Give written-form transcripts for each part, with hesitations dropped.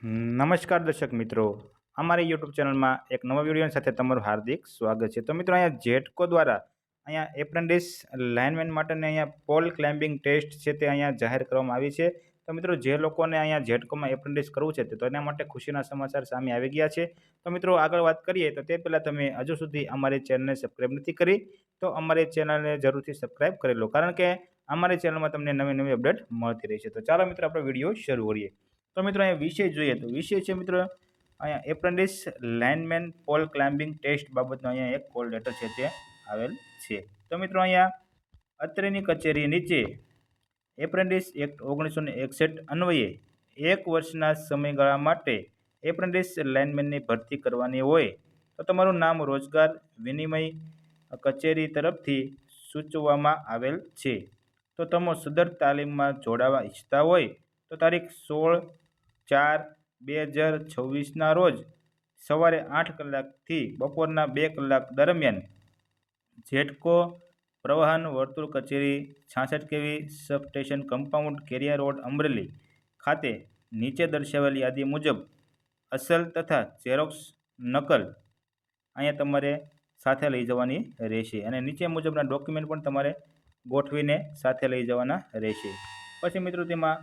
નમસ્કાર દર્શક મિત્રો, અમારી યુટ્યુબ ચેનલમાં એક નવા વિડીયો સાથે તમારું હાર્દિક સ્વાગત છે। તો મિત્રો, અહીંયા જેટકો દ્વારા અહીંયા એપ્રેન્ટિસ લાઇનમેન માટેની અહીંયા પોલ ક્લાઇમ્બિંગ ટેસ્ટ છે તે અહીંયા જાહેર કરવામાં આવી છે। તો મિત્રો, જે લોકોને અહીંયા જેટકોમાં એપ્રેન્ટિસ કરવું છે તો એના માટે ખુશીના સમાચાર સામે આવી ગયા છે। તો મિત્રો, આગળ વાત કરીએ તો તે પહેલાં તમે હજુ સુધી અમારી ચેનલને સબસ્ક્રાઈબ નથી કરી તો અમારી ચેનલને જરૂરથી સબસ્ક્રાઈબ કરી લો, કારણ કે અમારી ચેનલમાં તમને નવી નવી અપડેટ મળતી રહેશે। તો ચાલો મિત્રો, આપણે વિડીયો શરૂ કરીએ। તો મિત્રો, અહીંયા વિષય જોઈએ તો વિષય છે મિત્રો અહીંયા apprentice lineman pole climbing test બાબતનો અહીંયા એક કોલ લેટર છે તે આવેલ છે। તો મિત્રો, અહીંયા અત્રેની કચેરી નીચે એપ્રેન્ટિસ એક્ટ 1961 અન્વયે 1 વર્ષના સમયગાળા માટે એપ્રેન્ટિસ લાઇનમેનની ભરતી કરવાની હોય તો તમારું નામ રોજગાર વિનિમય કચેરી તરફથી સૂચવવામાં આવેલ છે। તો તમે સદર તાલીમમાં જોડાવા ઈચ્છતા હોય તો તારીખ 16/4/2026 રોજ સવારે 8 કલાકથી બપોરના 2 કલાક દરમિયાન જેટકો પ્રવાહન વર્તુળ કચેરી 66 કેવી substation compound Keriya road Amreli ખાતે નીચે દર્શાવેલ યાદી મુજબ અસલ તથા ઝેરોક્સ નકલ અહીંયા તમારે સાથે લઈ જવાની રહેશે અને નીચે મુજબના ડોક્યુમેન્ટ પણ તમારે ગોઠવીને સાથે લઈ જવાના રહેશે। પછી મિત્રો, તેમાં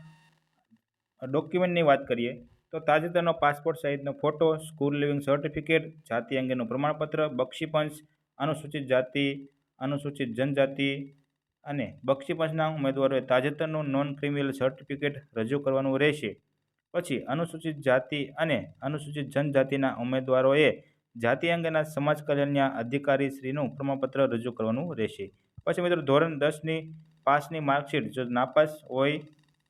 ડોક્યુમેન્ટની વાત કરીએ તો તાજેતરનો પાસપોર્ટ સાઇઝનો ફોટો, સ્કૂલ લિવિંગ સર્ટિફિકેટ, જાતિ અંગેનું પ્રમાણપત્ર, બક્ષીપંચ, અનુસૂચિત જાતિ, અનુસૂચિત જનજાતિ અને બક્ષીપંચના ઉમેદવારોએ તાજેતરનું નોન ક્રિમિનલ સર્ટિફિકેટ રજૂ કરવાનું રહેશે। પછી અનુસૂચિત જાતિ અને અનુસૂચિત જનજાતિના ઉમેદવારોએ જાતિ અંગેના સમાજ કલ્યાણના અધિકારીશ્રીનું પ્રમાણપત્ર રજૂ કરવાનું રહેશે। પછી મિત્રો, ધોરણ 10ની પાસની માર્કશીટ જો નાપાસ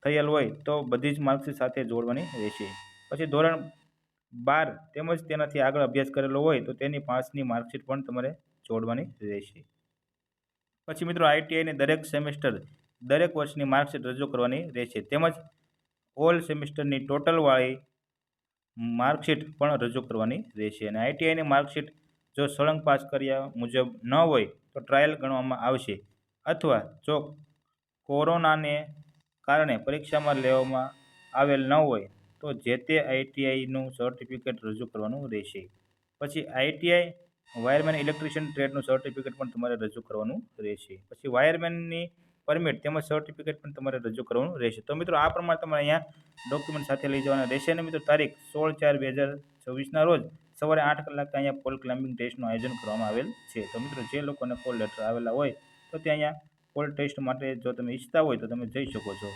થયેલ હોય તો બધી જ માર્કશીટ સાથે જોડવાની રહેશે। પછી ધોરણ 12 તેમજ તેનાથી આગળ અભ્યાસ કરેલો હોય તો તેની પાસની માર્કશીટ પણ તમારે જોડવાની રહેશે। પછી મિત્રો, આઈટીઆઈની દરેક સેમેસ્ટર દરેક વર્ષની માર્કશીટ રજૂ કરવાની રહેશે, તેમજ ઓલ સેમેસ્ટરની ટોટલવાળી માર્કશીટ પણ રજૂ કરવાની રહેશે। અને આઈટીઆઈની માર્કશીટ જો સળંગ પાસ કર્યા મુજબ ન હોય તો ટ્રાયલ ગણવામાં આવશે, અથવા જો કોરોનાને કારણે પરીક્ષામાં લેવામાં આવેલ ન હોય તો જે તે આઈટીઆઈનું સર્ટિફિકેટ રજૂ કરવાનું રહેશે। પછી આઈટીઆઈ વાયરમેન ઇલેક્ટ્રિશિયન ટ્રેડનું સર્ટિફિકેટ પણ તમારે રજૂ કરવાનું રહેશે। પછી વાયરમેનની પરમિટ તેમજ સર્ટિફિકેટ પણ તમારે રજૂ કરવાનું રહેશે। તો મિત્રો, આ પ્રમાણે તમારે અહીંયા ડોક્યુમેન્ટ સાથે લઈ જવાના રહેશે। અને મિત્રો, તારીખ 16/4/2026 રોજ સવારે 8 કલાકે અહીંયા પોલ ક્લાઇમ્બિંગ ટેસ્ટનું આયોજન કરવામાં આવેલ છે। તો મિત્રો, જે લોકોને કોલ લેટર આવેલા હોય તો તે અહીંયા પોલ ટેસ્ટ માટે જો તમે ઈચ્છતા હોય તો તમે જઈ શકો છો।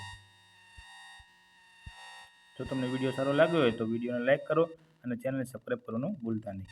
જો તમને વિડીયો સારો લાગ્યો હોય તો વિડીયોને લાઇક કરો અને ચેનલને સબસ્ક્રાઈબ કરવાનું ભૂલતા નહીં।